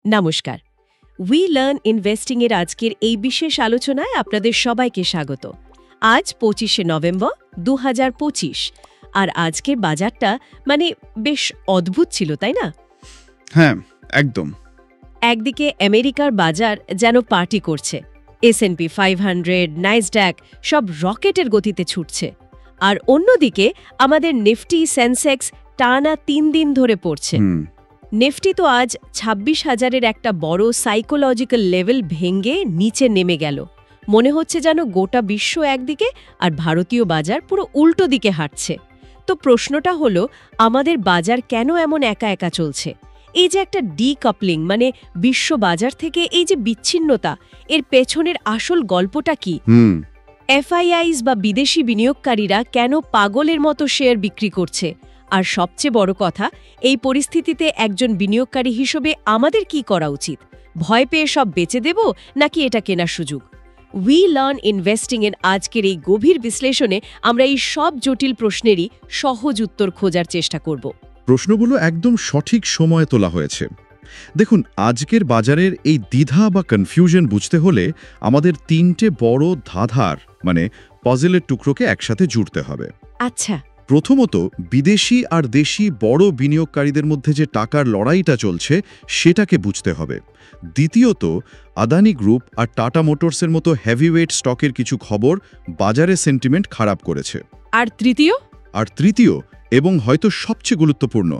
নমস্কার। We learn investing এর আজকের এই বিশেষ আলোচনায় আপনাদের সবাইকে স্বাগত। আজ 25শে নভেম্বর 2025, আর আজকের বাজারটা বেশ অদ্ভুত ছিল, তাই না? হ্যাঁ, একদম। একদিকে আমেরিকার বাজার যেন পার্টি করছে, S&P 500, নাইসড্যাক সব রকেটের গতিতে ছুটছে, আর অন্যদিকে আমাদের নিফটি সেন্সেক্স টানা 3 দিন ধরে পড়ছে। নিফটি তো আজ 26,000-এর একটা বড় সাইকোলজিক্যাল লেভেল ভেঙে নিচে নেমে গেল। মনে হচ্ছে যেন গোটা বিশ্ব একদিকে আর ভারতীয় বাজার পুরো উল্টো দিকে হাঁটছে। তো প্রশ্নটা হলো, আমাদের বাজার কেন এমন একা একা চলছে? এই যে একটা ডিকাপলিং, বিশ্ব বাজার থেকে এই যে বিচ্ছিন্নতা, এর পেছনের আসল গল্পটা কি? এফআইআইস বা বিদেশি বিনিয়োগকারীরা কেন পাগলের মতো শেয়ার বিক্রি করছে? আর সবচেয়ে বড় কথা, এই পরিস্থিতিতে একজন বিনিয়োগকারী হিসেবে আমাদের কি করা উচিত? ভয় পেয়ে সব বেচে দেব, নাকি এটা কেনার সুযোগ? উই লার্ন ইনভেস্টিং এর আজকের এই গভীর বিশ্লেষণে আমরা এই সব জটিল প্রশ্নেরই সহজ উত্তর খোঁজার চেষ্টা করব। প্রশ্নগুলো একদম সঠিক সময়ে তোলা হয়েছে। দেখুন, আজকের বাজারের এই দ্বিধা বা কনফিউশন বুঝতে হলে আমাদের 3টে বড় ধাঁধার পজলের টুকরোকে একসাথে জুড়তে হবে। আচ্ছা। প্রথমত, বিদেশি আর দেশি বড় বিনিয়োগকারীদের মধ্যে যে টাকার লড়াইটা চলছে সেটাকে বুঝতে হবে। দ্বিতীয়ত, আদানি গ্রুপ আর টাটা মোটরসের মতো হেভিওয়েট স্টকের কিছু খবর বাজারে সেন্টিমেন্ট খারাপ করেছে। আর তৃতীয় এবং হয়তো সবচেয়ে গুরুত্বপূর্ণ,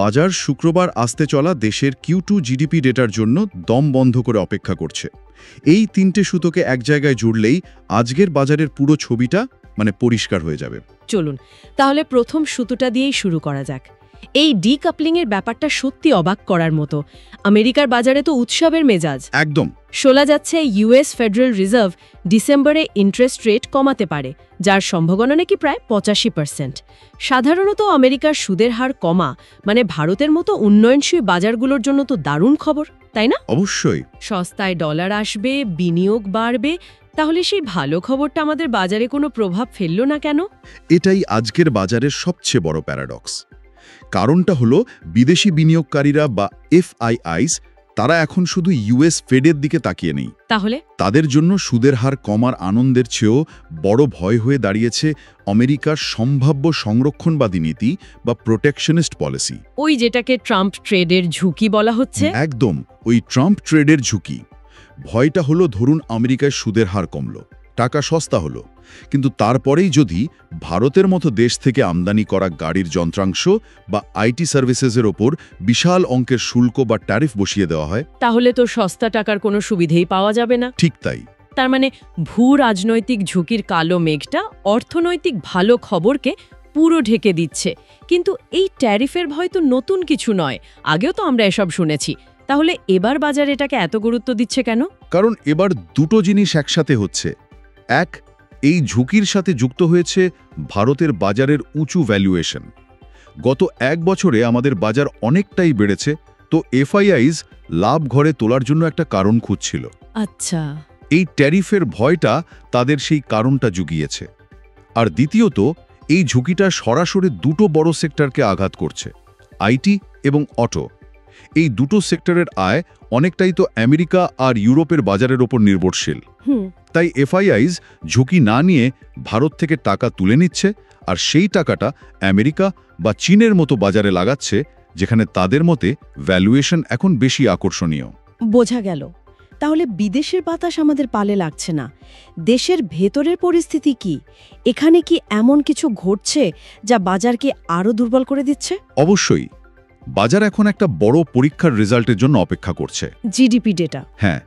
বাজার শুক্রবার আসতে চলা দেশের Q2 জিডিপি ডেটার জন্য দম বন্ধ করে অপেক্ষা করছে। এই 3টে সুতোকে এক জায়গায় জুড়লেই আজকের বাজারের পুরো ছবিটা পরিষ্কার হয়ে যাবে। চলুন তাহলে প্রথম সুতোটা দিয়েই শুরু করা যাক। এই ডিকাপলিংয়ের ব্যাপারটা সত্যি অবাক করার মতো। আমেরিকার বাজারে তো উৎসবের মেজাজ। একদম। শোনা যাচ্ছে ইউএস ফেডারেল রিজার্ভ ডিসেম্বরে ইন্টারেস্ট রেট কমাতে পারে, যার সম্ভাবনা নাকি প্রায় 85%। সাধারণত আমেরিকার সুদের হার কমা ভারতের মতো উন্নয়নশীল বাজারগুলোর জন্য তো দারুণ খবর, তাই না? অবশ্যই। সস্তায় ডলার আসবে, বিনিয়োগ বাড়বে। তাহলে সেই ভালো খবরটা আমাদের বাজারে কোনো প্রভাব ফেলল না কেন? এটাই আজকের বাজারের সবচেয়ে বড় প্যারাডক্স। কারণটা হলো, বিদেশি বিনিয়োগকারীরা বা এফআইআইস তারা এখন শুধু ইউএস ফেডের দিকে তাকিয়ে নেই। তাহলে তাদের জন্য সুদের হার কমার আনন্দের চেয়েও বড় ভয় হয়ে দাঁড়িয়েছে আমেরিকার সম্ভাব্য সংরক্ষণবাদী নীতি বা প্রোটেকশনিস্ট পলিসি। ওই যেটাকে ট্রাম্প ট্রেডের ঝুঁকি বলা হচ্ছে। একদম, ওই ট্রাম্প ট্রেডের ঝুঁকি। ভয়টা হলো, ধরুন আমেরিকায় সুদের হার কমল, টাকা সস্তা হলো, কিন্তু তারপরেই যদি ভারতের মতো দেশ থেকে আমদানি করা গাড়ির যন্ত্রাংশ বা আইটি সার্ভিসেসের ওপর বিশাল অঙ্কের শুল্ক বা ট্যারিফ বসিয়ে দেওয়া হয়, তাহলে তো সস্তা টাকার কোনো সুবিধেই পাওয়া যাবে না। ঠিক তাই। তার ভূ রাজনৈতিক ঝুঁকির কালো মেঘটা অর্থনৈতিক ভালো খবরকে পুরো ঢেকে দিচ্ছে। কিন্তু এই ট্যারিফের ভয় তো নতুন কিছু নয়, আগেও তো আমরা এসব শুনেছি। তাহলে এবার বাজার এটাকে এত গুরুত্ব দিচ্ছে কেন? কারণ এবার দুটো জিনিস একসাথে হচ্ছে। এক, এই ঝুঁকির সাথে যুক্ত হয়েছে ভারতের বাজারের উঁচু ভ্যালুয়েশন। গত 1 বছরে আমাদের বাজার অনেকটাই বেড়েছে, তো এফআইআইস লাভ ঘরে তোলার জন্য একটা কারণ খুঁজছিল। আচ্ছা। এই ট্যারিফের ভয়টা তাদের সেই কারণটা জুগিয়েছে। আর দ্বিতীয়ত, এই ঝুঁকিটা সরাসরি দুটো বড় সেক্টরকে আঘাত করছে, আইটি এবং অটো। এই দুটো সেক্টরের আয় অনেকটাই তো আমেরিকা আর ইউরোপের বাজারের ওপর নির্ভরশীল। তাই এফআইআইস ঝুঁকি না নিয়ে ভারত থেকে টাকা তুলে নিচ্ছে, আর সেই টাকাটা আমেরিকা বা চীনের মতো বাজারে লাগাচ্ছে, যেখানে তাদের মতে ভ্যালুয়েশন এখন বেশি আকর্ষণীয়। বোঝা গেল। তাহলে বিদেশের বাতাস আমাদের পালে লাগছে না। দেশের ভেতরের পরিস্থিতি কি? এখানে কি এমন কিছু ঘটছে যা বাজারকে আরও দুর্বল করে দিচ্ছে? অবশ্যই। বাজার এখন একটা বড় পরীক্ষার রেজাল্টের জন্য অপেক্ষা করছে। GDP data. হ্যাঁ,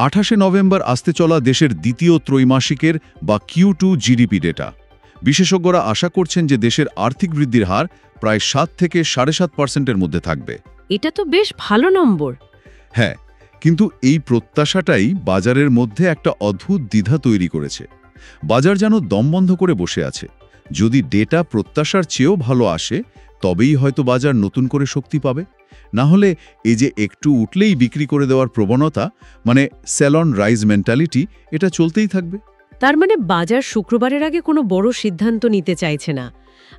28শে নভেম্বর আসতে চলা দেশের দ্বিতীয় ত্রৈমাসিকের বা Q2 জিডিপি ডেটা। বিশেষজ্ঞরা আশা করছেন যে দেশের আর্থিক বৃদ্ধির হার প্রায় 7 থেকে 7.5%-এর মধ্যে থাকবে। এটা তো বেশ ভালো নম্বর। হ্যাঁ, কিন্তু এই প্রত্যাশাটাই বাজারের মধ্যে একটা অদ্ভুত দ্বিধা তৈরি করেছে। বাজার যেন দমবন্ধ করে বসে আছে। যদি ডেটা প্রত্যাশার চেয়েও ভালো আসে, তবেই হয়তো বাজার নতুন করে শক্তি পাবে। না হলে এই যে একটু উঠলেই বিক্রি করে দেওয়ার প্রবণতা, সেল অন রাইজ মেন্টালিটি, এটা চলতেই থাকবে। তার মানে বাজার শুক্রবারের আগে কোনো বড় সিদ্ধান্ত নিতে চাইছে না।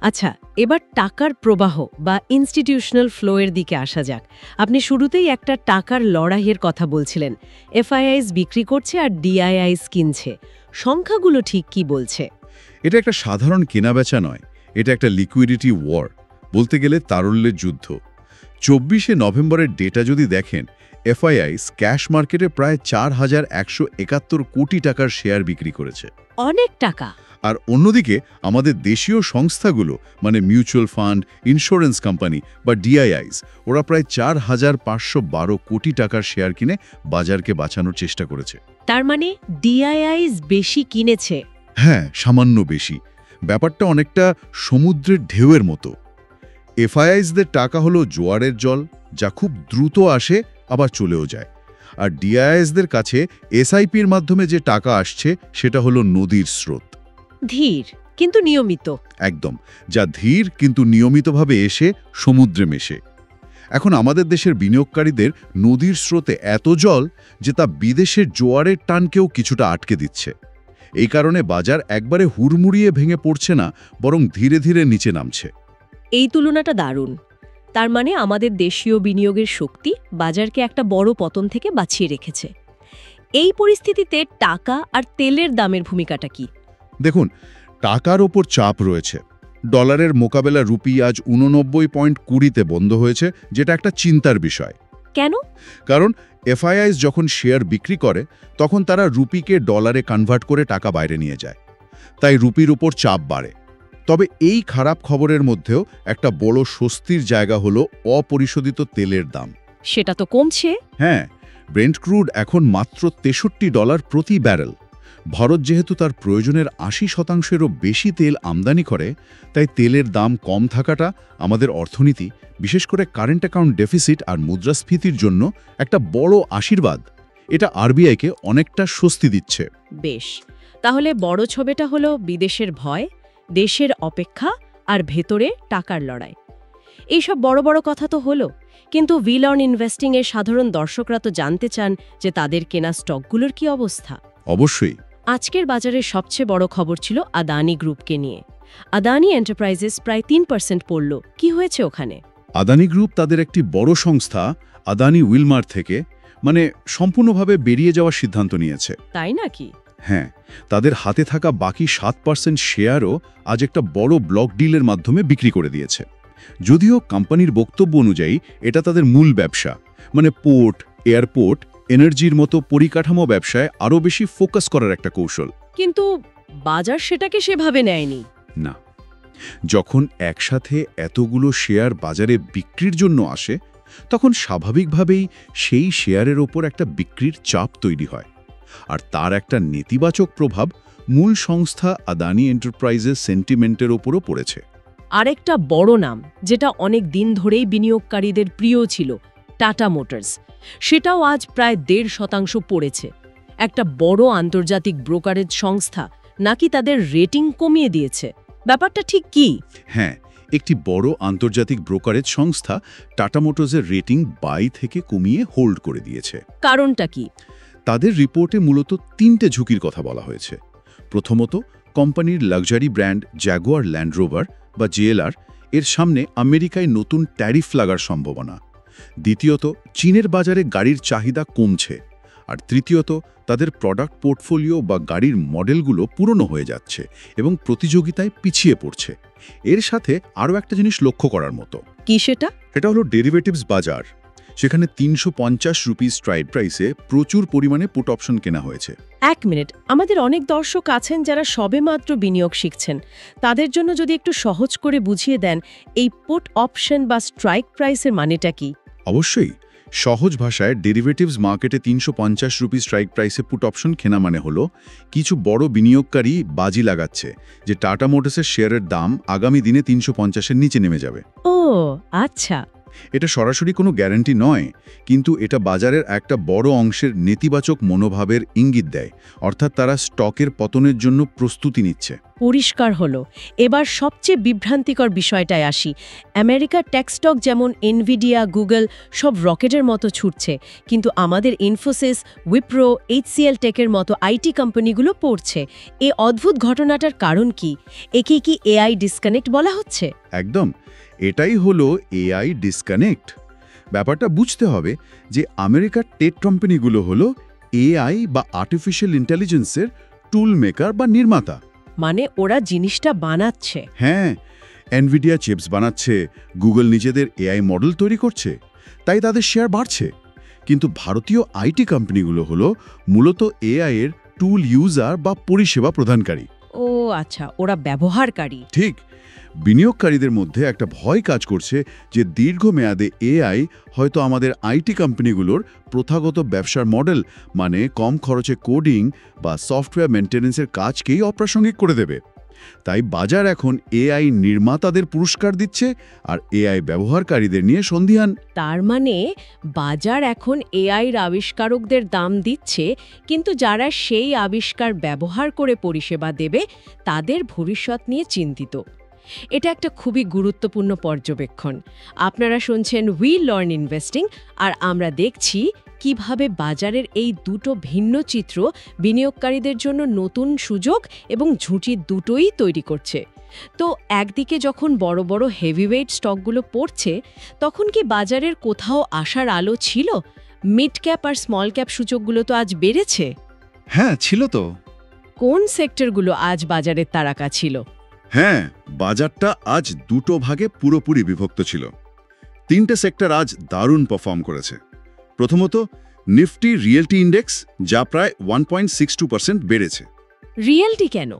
আচ্ছা, এবার টাকার প্রবাহ বা ইনস্টিটিউশনাল ফ্লোয়ের দিকে আসা যাক। আপনি শুরুতেই একটা টাকার লড়াইয়ের কথা বলছিলেন। এফআইআইস বিক্রি করছে আর ডিআইআইস কিনছে। সংখ্যাগুলো ঠিক কি বলছে? এটা একটা সাধারণ কেনাবেচা নয়, এটা একটা লিকুইডিটি ওয়ার, বলতে গেলে তারল্যের যুদ্ধ। 24শে নভেম্বরের ডেটা যদি দেখেন, এফআইআইস ক্যাশ মার্কেটে প্রায় 4,171 কোটি টাকার শেয়ার বিক্রি করেছে। অনেক টাকা। আর অন্যদিকে আমাদের দেশীয় সংস্থাগুলো, মানে মিউচুয়াল ফান্ড, ইন্স্যুরেন্স কোম্পানি বা ডিআইআইস, ওরা প্রায় 4,512 কোটি টাকার শেয়ার কিনে বাজারকে বাঁচানোর চেষ্টা করেছে। তার মানে ডিআইআইস বেশি কিনেছে? হ্যাঁ, সামান্য বেশি। ব্যাপারটা অনেকটা সমুদ্রের ঢেউয়ের মতো। এফআইআইসদের টাকা হলো জোয়ারের জল, যা খুব দ্রুত আসে আবার চলেও যায়। আর ডিআইআইসদের কাছে এসআইপির মাধ্যমে যে টাকা আসছে সেটা হলো নদীর স্রোত। ধীর কিন্তু নিয়মিত। একদম, যা ধীর কিন্তু নিয়মিতভাবে এসে সমুদ্রে মেশে। এখন আমাদের দেশের বিনিয়োগকারীদের নদীর স্রোতে এত জল যে তা বিদেশের জোয়ারের টানকেও কিছুটা আটকে দিচ্ছে। এই কারণে বাজার একবারে হুড়মুড়িয়ে ভেঙে পড়ছে না, বরং ধীরে ধীরে নিচে নামছে। এই তুলনাটা দারুণ। তার মানে আমাদের দেশীয় বিনিয়োগের শক্তি বাজারকে একটা বড় পতন থেকে বাঁচিয়ে রেখেছে। এই পরিস্থিতিতে টাকা আর তেলের দামের ভূমিকাটা কি? দেখুন, টাকার ওপর চাপ রয়েছে। ডলারের মোকাবেলা রুপি আজ 89.20-তে বন্ধ হয়েছে, যেটা একটা চিন্তার বিষয়। কেন? কারণ এফআইআইস যখন শেয়ার বিক্রি করে তখন তারা রুপিকে ডলারে কনভার্ট করে টাকা বাইরে নিয়ে যায়, তাই রুপির উপর চাপ বাড়ে। তবে এই খারাপ খবরের মধ্যেও একটা বড় স্বস্তির জায়গা হলো অপরিশোধিত তেলের দাম। সেটা তো কমছে। হ্যাঁ, ব্রেন্ট ক্রুড এখন মাত্র $63 প্রতি ব্যারেল। ভারত যেহেতু তার প্রয়োজনের 80%-এরও বেশি তেল আমদানি করে, তাই তেলের দাম কম থাকাটা আমাদের অর্থনীতি, বিশেষ করে কারেন্ট অ্যাকাউন্ট ডেফিসিট আর মুদ্রাস্ফীতির জন্য একটা বড় আশীর্বাদ। এটা আরবিআইকে অনেকটা স্বস্তি দিচ্ছে। বেশ, তাহলে বড় ছবিটা হলো বিদেশের ভয়, দেশের অপেক্ষা আর ভেতরে টাকার লড়াই। এইসব বড় বড় কথা তো হলো, কিন্তু উইল অন ইনভেস্টিং এর সাধারণ দর্শকরা তো জানতে চান যে তাদের কেনা স্টকগুলোর কি অবস্থা। অবশ্যই। আজকের বাজারের সবচেয়ে বড় খবর ছিল আদানি গ্রুপকে নিয়ে। আদানি এন্টারপ্রাইজেস প্রায় 3% পড়ল। কি হয়েছে ওখানে? আদানি গ্রুপ তাদের একটি বড় সংস্থা আদানি উইলমার থেকে সম্পূর্ণভাবে বেরিয়ে যাওয়ার সিদ্ধান্ত নিয়েছে। তাই নাকি? হ্যাঁ, তাদের হাতে থাকা বাকি 7% শেয়ারও আজ একটা বড় ব্লক ডিলের মাধ্যমে বিক্রি করে দিয়েছে। যদিও কোম্পানির বক্তব্য অনুযায়ী এটা তাদের মূল ব্যবসা, মানে পোর্ট, এয়ারপোর্ট, এনার্জির মতো পরিকাঠামো ব্যবসায় আরও বেশি ফোকাস করার একটা কৌশল। কিন্তু বাজার সেটাকে সেভাবে নেয়নি। না, যখন একসাথে এতগুলো শেয়ার বাজারে বিক্রির জন্য আসে, তখন স্বাভাবিকভাবেই সেই শেয়ারের ওপর একটা বিক্রির চাপ তৈরি হয়। আর তার একটা নেতিবাচক প্রভাব মূল সংস্থা আদানি এন্টারপ্রাইজের সেন্টিমেন্টের ওপরও পড়েছে। আরেকটা বড় নাম, যেটা অনেক দিন ধরেই বিনিয়োগকারীদের প্রিয় ছিল, টাটা মোটরস, সেটাও আজ প্রায় 1.5% পড়েছে। একটা বড় আন্তর্জাতিক ব্রোকারেজ সংস্থা নাকি তাদের রেটিং কমিয়ে দিয়েছে। ব্যাপারটা ঠিক কি? হ্যাঁ, একটি বড় আন্তর্জাতিক ব্রোকারেজ সংস্থা টাটা মোটরসের রেটিং বাই থেকে কমিয়ে হোল্ড করে দিয়েছে। কারণটা কি? তাদের রিপোর্টে মূলত 3টে ঝুঁকির কথা বলা হয়েছে। প্রথমত, কোম্পানির luxury brand Jaguar land rover বা জেএলআর এর সামনে আমেরিকায় নতুন ট্যারিফ লাগার সম্ভাবনা। দ্বিতীয়ত, চীনের বাজারে গাড়ির চাহিদা কমছে। আর তৃতীয়ত, তাদের প্রোডাক্ট পোর্টফোলিও বা গাড়ির মডেলগুলো পুরনো হয়ে যাচ্ছে এবং প্রতিযোগিতায় পিছিয়ে পড়ছে। এর সাথে আরও একটা জিনিস লক্ষ্য করার মতো। কি সেটা? এটা হলো ডেরিভেটিভস বাজার। সেখানে 350 রুপিস স্ট্রাইক প্রাইসে প্রচুর পরিমাণে পুট অপশন কেনা হয়েছে। 1 মিনিট, আমাদের অনেক দর্শক আছেন যারা সবেমাত্র বিনিয়োগ শিখছেন। তাদের জন্য যদি একটু সহজ করে বুঝিয়ে দেন, এই পুট অপশন বা স্ট্রাইক প্রাইসের মানেটা কি? অবশ্যই। সহজ ভাষায় ডেরিভেটিভস মার্কেটে 350 রুপি স্ট্রাইক প্রাইসে পুট অপশন কেনা মানে হলো কিছু বড় বিনিয়োগকারী বাজি লাগাচ্ছে যে টাটা মোটরসের শেয়ারের দাম আগামী দিনে 350-এর নিচে নেমে যাবে। ও আচ্ছা। এটা সরাসরি কোনো গ্যারান্টি নয়, কিন্তু এটা বাজারের একটা বড় অংশের নেতিবাচক মনোভাবের ইঙ্গিত দেয়, অর্থাৎ তারা স্টকের পতনের জন্য প্রস্তুতি নিচ্ছে। পরিষ্কার হলো। এবার সবচেয়ে বিভ্রান্তিকর বিষয়টায় আসি। আমেরিকার টেক স্টক যেমন এনভিডিয়া, গুগল সব রকেটের মতো ছুটছে, কিন্তু আমাদের ইনফোসিস, উইপ্রো, এইচসিএল টেকের মতো আইটি কোম্পানিগুলো পড়ছে। এই অদ্ভুত ঘটনাটার কারণ কি? একে কি এআই ডিসকানেক্ট বলা হচ্ছে? একদম, এটাই হলো এআই ডিসকানেক্ট। ব্যাপারটা বুঝতে হবে যে আমেরিকার টেক কোম্পানিগুলো হলো এআই বা আর্টিফিশিয়াল ইন্টেলিজেন্সের টুল মেকার বা নির্মাতা। মানে ওরা জিনিসটা বানাচ্ছে। হ্যাঁ, এনভিডিয়া চিপস বানাচ্ছে, গুগল নিজেদের এআই মডেল তৈরি করছে, তাই তাদের শেয়ার বাড়ছে। কিন্তু ভারতীয় আইটি কোম্পানিগুলো হলো মূলত এআই এর টুল ইউজার বা পরিষেবা প্রদানকারী। ও আচ্ছা, ওরা ব্যবহারকারী। ঠিক। বিনিয়োগকারীদের মধ্যে একটা ভয় কাজ করছে যে দীর্ঘমেয়াদে এআই হয়তো আমাদের আইটি কোম্পানিগুলোর প্রথাগত ব্যবসার মডেল, মানে কম খরচে কোডিং বা সফটওয়্যার মেনটেন্যান্সের কাজকেই অপ্রাসঙ্গিক করে দেবে। তাই বাজার এখন এআই নির্মাতাদের পুরস্কার দিচ্ছে আর এআই ব্যবহারকারীদের নিয়ে সন্দিহান। তার মানে বাজার এখন এআইর আবিষ্কারকদের দাম দিচ্ছে, কিন্তু যারা সেই আবিষ্কার ব্যবহার করে পরিষেবা দেবে তাদের ভবিষ্যৎ নিয়ে চিন্তিত। এটা একটা খুবই গুরুত্বপূর্ণ পর্যবেক্ষণ। আপনারা শুনছেন উই লার্ন ইনভেস্টিং, আর আমরা দেখছি কিভাবে বাজারের এই দুটো ভিন্ন চিত্র বিনিয়োগকারীদের জন্য নতুন সুযোগ এবং ঝুঁকি দুটোই তৈরি করছে। তো একদিকে যখন বড় বড় হেভিওয়েট স্টকগুলো পড়ছে, তখন কি বাজারের কোথাও আসার আলো ছিল? মিড ক্যাপ আর স্মল ক্যাপ সূচকগুলো তো আজ বেড়েছে। হ্যাঁ, ছিল তো। কোন সেক্টরগুলো আজ বাজারের তারকা ছিল? হ্যাঁ, বাজারটা আজ দুটো ভাগে পুরোপুরি বিভক্ত ছিল। তিনটে সেক্টর আজ দারুণ পারফর্ম করেছে। প্রথমত, নিফটি রিয়েলটি ইন্ডেক্স, যা প্রায় 1.62% বেড়েছে। রিয়েলটি কেন?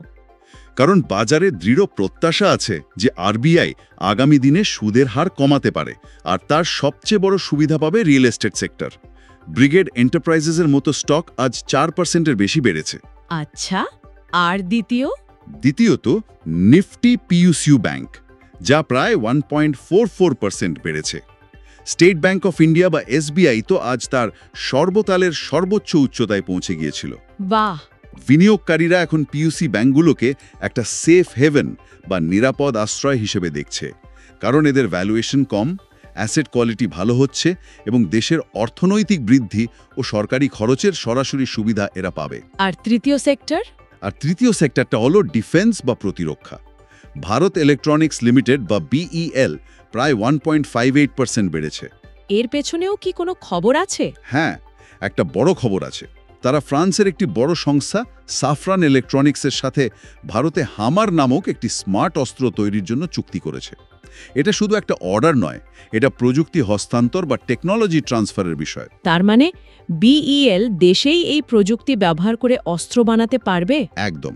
কারণ বাজারে দৃঢ় প্রত্যাশা আছে যে আরবিআই আগামী দিনে সুদের হার কমাতে পারে, আর তার সবচেয়ে বড় সুবিধা পাবে রিয়েল এস্টেট সেক্টর। ব্রিগেড এন্টারপ্রাইজেসের মতো স্টক আজ 4%-এর বেশি বেড়েছে। আচ্ছা, আর দ্বিতীয়ত, নিফটি পিইউসিউ ব্যাংক, যা প্রায় 1.44% বেড়েছে। স্টেট ব্যাংক অফ ইন্ডিয়া বা এসবিআই তো আজ তার সর্বকালের সর্বোচ্চ উচ্চতায় পৌঁছে গিয়েছিল। বাহ! বিনিয়োগকারীরা এখন পিইউসি ব্যাংকগুলোকে একটা সেফ হেভেন বা নিরাপদ আশ্রয় হিসেবে দেখছে, কারণ এদের ভ্যালুয়েশন কম, অ্যাসেট কোয়ালিটি ভালো হচ্ছে এবং দেশের অর্থনৈতিক বৃদ্ধি ও সরকারি খরচের সরাসরি সুবিধা এরা পাবে। আর তৃতীয় সেক্টরটা হলো ডিফেন্স বা প্রতিরক্ষা। ভারত ইলেকট্রনিক্স লিমিটেড বা বিইএল প্রায় 1.58% বেড়েছে। এর পেছনেও কি কোনো খবর আছে? হ্যাঁ, একটা বড় খবর আছে। তারা ফ্রান্সের একটি বড় সংস্থা সাফরান ইলেকট্রনিক্সের সাথে ভারতে হামার নামক একটি স্মার্ট অস্ত্র তৈরির জন্য চুক্তি করেছে। এটা শুধু একটা অর্ডার নয়, এটা প্রযুক্তি হস্তান্তর বা টেকনোলজি ট্রান্সফারের বিষয়। তার মানে বিইএল দেশেই এই প্রযুক্তি ব্যবহার করে অস্ত্র বানাতে পারবে? একদম,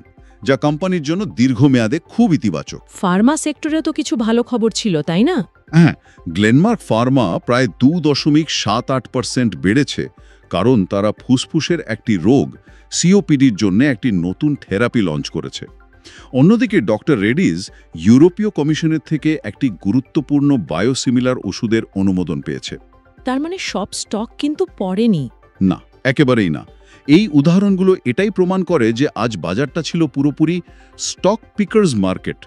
যা কোম্পানির জন্য দীর্ঘমেয়াদে খুব ইতিবাচক। ফার্মা সেক্টরে তো কিছু ভালো খবর ছিল, তাই না? হ্যাঁ, গ্লেনমার্ক ফার্মা প্রায় 2.78% বেড়েছে, কারণ তারা ফুসফুসের একটি রোগ সিওপিডির জন্য একটি নতুন থেরাপি লঞ্চ করেছে। অন্যদিকে ডক্টর রেডিজ ইউরোপীয় কমিশনের থেকে একটি গুরুত্বপূর্ণ বায়োসিমিলার ওষুধের অনুমোদন পেয়েছে। তার মানে সব স্টক কিন্তু পড়েনি? না, একেবারেই না। এই উদাহরণগুলো এটাই প্রমাণ করে যে আজ বাজারটা ছিল পুরোপুরি স্টক পিকার্স মার্কেট।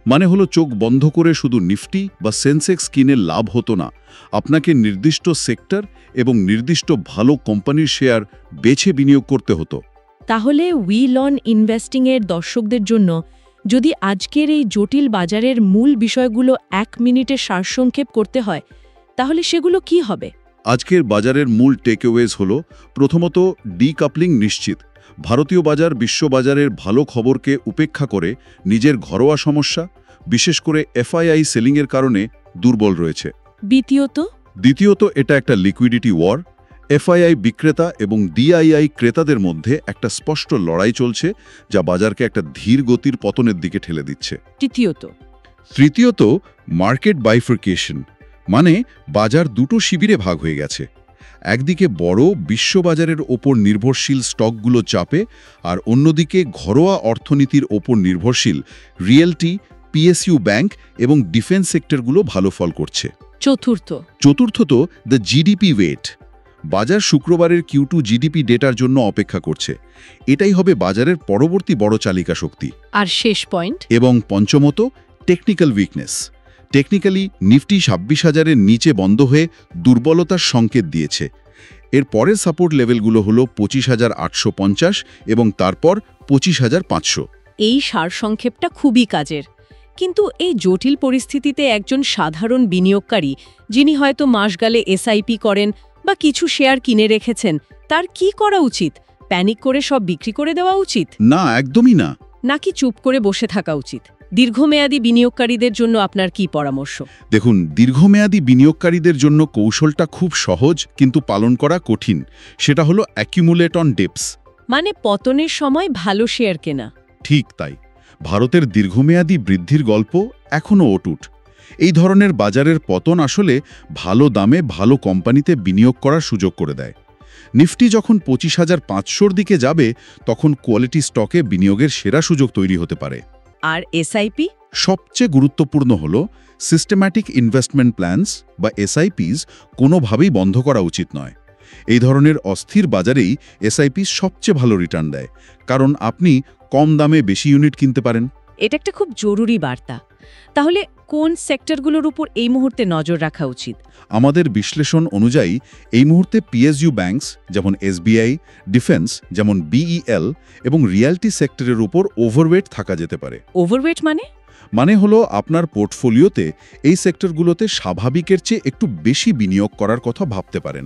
মানে হলো চোখ বন্ধ করে শুধু নিফটি বা সেন্সেক্স কিনে লাভ হতো না, আপনাকে নির্দিষ্ট সেক্টর এবং নির্দিষ্ট ভালো কোম্পানির শেয়ার বেছে বিনিয়োগ করতে হতো। তাহলে উই লার্ন ইনভেস্টিং এর দর্শকদের জন্য যদি আজকের এই জটিল বাজারের মূল বিষয়গুলো 1 মিনিটে সারসংক্ষেপ করতে হয়, তাহলে সেগুলো কি হবে? আজকের বাজারের মূল টেকঅ্যাওয়েজ হলো, প্রথমত, ডিকাপলিং নিশ্চিত। ভারতীয় বাজার বিশ্ব বাজারের ভালো খবরকে উপেক্ষা করে নিজের ঘরোয়া সমস্যা, বিশেষ করে এফআইআই সেলিংয়ের কারণে দুর্বল রয়েছে। দ্বিতীয়ত, এটা একটা লিকুইডিটি ওয়ার। এফআইআই বিক্রেতা এবং ডিআইআই ক্রেতাদের মধ্যে একটা স্পষ্ট লড়াই চলছে, যা বাজারকে একটা ধীর গতির পতনের দিকে ঠেলে দিচ্ছে। তৃতীয়ত, মার্কেট বাইফার্কেশন, মানে বাজার দুটো শিবিরে ভাগ হয়ে গেছে। একদিকে বড় বিশ্ববাজারের ওপর নির্ভরশীল স্টকগুলো চাপে, আর অন্যদিকে ঘরোয়া অর্থনীতির ওপর নির্ভরশীল রিয়েলটি, পিএসইউ ব্যাংক এবং ডিফেন্স সেক্টরগুলো ভালো ফল করছে। চতুর্থত দ্য জিডিপি ওয়েট। বাজার শুক্রবারের Q2 জিডিপি ডেটার জন্য অপেক্ষা করছে। এটাই হবে বাজারের পরবর্তী বড় চালিকা শক্তি। আর শেষ পয়েন্ট এবং পঞ্চমত টেকনিক্যাল উইকনেস। টেকনিক্যালি নিফটি 26,000-এর নিচে বন্ধ হয়ে দুর্বলতার সংকেত দিয়েছে। এর পরের সাপোর্ট লেভেলগুলো হলো 25,850 এবং তারপর 25,500। এই সারসংক্ষেপটা খুবই কাজের। কিন্তু এই জটিল পরিস্থিতিতে একজন সাধারণ বিনিয়োগকারী, যিনি হয়তো মাস গেলে এসআইপি করেন বা কিছু শেয়ার কিনে রেখেছেন, তার কি করা উচিত? প্যানিক করে সব বিক্রি করে দেওয়া উচিত? না, একদমই না। নাকি চুপ করে বসে থাকা উচিত? দীর্ঘমেয়াদী বিনিয়োগকারীদের জন্য আপনার কি পরামর্শ? দেখুন, দীর্ঘমেয়াদী বিনিয়োগকারীদের জন্য কৌশলটা খুব সহজ কিন্তু পালন করা কঠিন। সেটা হলো অ্যাকিউমুলেট অন ডিপস। মানে পতনের সময় ভালো শেয়ার কেনা। ঠিক তাই। ভারতের দীর্ঘমেয়াদী বৃদ্ধির গল্প এখনও অটুট। এই ধরনের বাজারের পতন আসলে ভালো দামে ভালো কোম্পানিতে বিনিয়োগ করার সুযোগ করে দেয়। নিফটি যখন 25,500-র দিকে যাবে, তখন কোয়ালিটি স্টকে বিনিয়োগের সেরা সুযোগ তৈরি হতে পারে। আর এসআইপি? সবচেয়ে গুরুত্বপূর্ণ হল সিস্টেম্যাটিক ইনভেস্টমেন্ট প্ল্যানস বা এসআইপিস কোনোভাবেই বন্ধ করা উচিত নয়। এই ধরনের অস্থির বাজারেই এসআইপি সবচেয়ে ভালো রিটার্ন দেয়, কারণ আপনি কম দামে বেশি ইউনিট কিনতে পারেন। এটা একটা খুব জরুরি বার্তা। তাহলে কোন সেক্টরগুলোর উপর এই মুহূর্তে নজর রাখা উচিত? আমাদের বিশ্লেষণ অনুযায়ী এই মুহূর্তে পিএসইউ ব্যাংকস যেমন এসবিআই, ডিফেন্স যেমন বিইএল এবং রিয়ালটি সেক্টরের উপর ওভারওয়েট থাকা যেতে পারে। ওভারওয়েট মানে হলো আপনার পোর্টফোলিওতে এই সেক্টরগুলোতে স্বাভাবিকের চেয়ে একটু বেশি বিনিয়োগ করার কথা ভাবতে পারেন।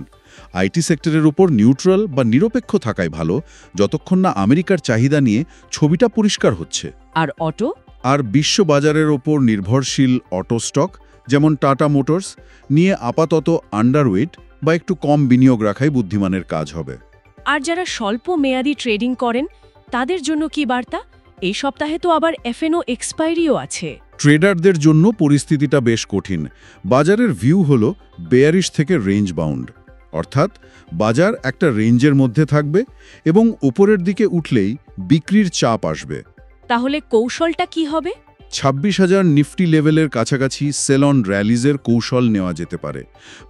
আইটি সেক্টরের উপর নিউট্রাল বা নিরপেক্ষ থাকাই ভালো, যতক্ষণ না আমেরিকার চাহিদা নিয়ে ছবিটা পরিষ্কার হচ্ছে। আর অটো? আর বিশ্ববাজারের ওপর নির্ভরশীল অটো স্টক যেমন টাটা মোটরস নিয়ে আপাতত আন্ডারওয়েট বা একটু কম বিনিয়োগ রাখাই বুদ্ধিমানের কাজ হবে। আর যারা স্বল্প মেয়াদি ট্রেডিং করেন, তাদের জন্য কি বার্তা? এই সপ্তাহে তো আবার এফএনও এক্সপায়ারিও আছে। ট্রেডারদের জন্য পরিস্থিতিটা বেশ কঠিন। বাজারের ভিউ হলো বেয়ারিশ থেকে রেঞ্জ বাউন্ড, অর্থাৎ বাজার একটা রেঞ্জের মধ্যে থাকবে এবং উপরের দিকে উঠলেই বিক্রির চাপ আসবে। তাহলে কৌশলটা কি হবে? 26,000 নিফটি লেভেলের কাছাকাছি সেল অন র্যালিজের কৌশল নেওয়া যেতে পারে।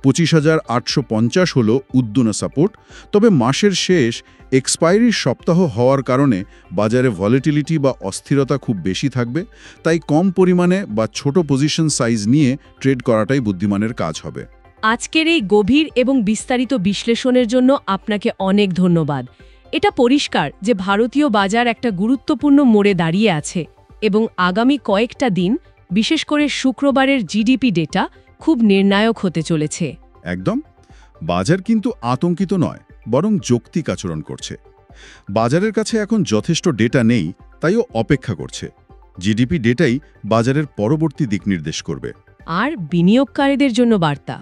25,850 হল উদ্দুনা সাপোর্ট। তবে মাসের শেষ এক্সপায়ারির সপ্তাহ হওয়ার কারণে বাজারে ভলিটিলিটি বা অস্থিরতা খুব বেশি থাকবে, তাই কম পরিমাণে বা ছোট পজিশন সাইজ নিয়ে ট্রেড করাটাই বুদ্ধিমানের কাজ হবে। আজকের এই গভীর এবং বিস্তারিত বিশ্লেষণের জন্য আপনাকে অনেক ধন্যবাদ। এটা পরিষ্কার যে ভারতীয় বাজার একটা গুরুত্বপূর্ণ মোড়ে দাঁড়িয়ে আছে এবং আগামী কয়েকটা দিন, বিশেষ করে শুক্রবারের জিডিপি ডেটা, খুব নির্ণায়ক হতে চলেছে। একদম। বাজার কিন্তু আতঙ্কিত নয়, বরং যৌক্তিক আচরণ করছে। বাজারের কাছে এখন যথেষ্ট ডেটা নেই, তাইও অপেক্ষা করছে। জিডিপি ডেটাই বাজারের পরবর্তী দিক নির্দেশ করবে। আর বিনিয়োগকারীদের জন্য বার্তা?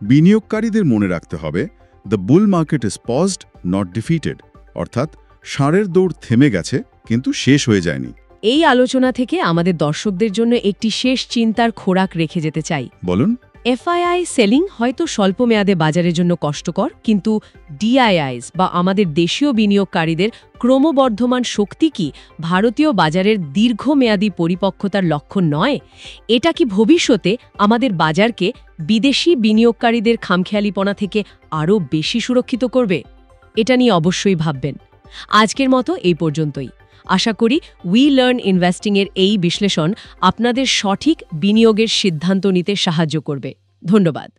বিনিয়োগকারীদের মনে রাখতে হবে, the bull market is paused, not defeated. অর্থাৎ ষাঁড়ের দৌড় থেমে গেছে, কিন্তু শেষ হয়ে যায়নি। এই আলোচনা থেকে আমাদের দর্শকদের জন্য একটি শেষ চিন্তার খোরাক রেখে যেতে চাই। বলুন। এফআইআই সেলিং হয়তো স্বল্প মেয়াদে বাজারের জন্য কষ্টকর, কিন্তু ডিআইআইস বা আমাদের দেশীয় বিনিয়োগকারীদের ক্রমবর্ধমান শক্তি কি ভারতীয় বাজারের দীর্ঘমেয়াদী পরিপক্কতার লক্ষণ নয়? এটা কি ভবিষ্যতে আমাদের বাজারকে বিদেশি বিনিয়োগকারীদের খামখেয়ালিপনা থেকে আরও বেশি সুরক্ষিত করবে? এটা নিয়ে অবশ্যই ভাববেন। আজকের মতো এই পর্যন্তই। আশা করি উই লার্ন ইনভেস্টিংয়ের এই বিশ্লেষণ আপনাদের সঠিক বিনিয়োগের সিদ্ধান্ত নিতে সাহায্য করবে। ধন্যবাদ।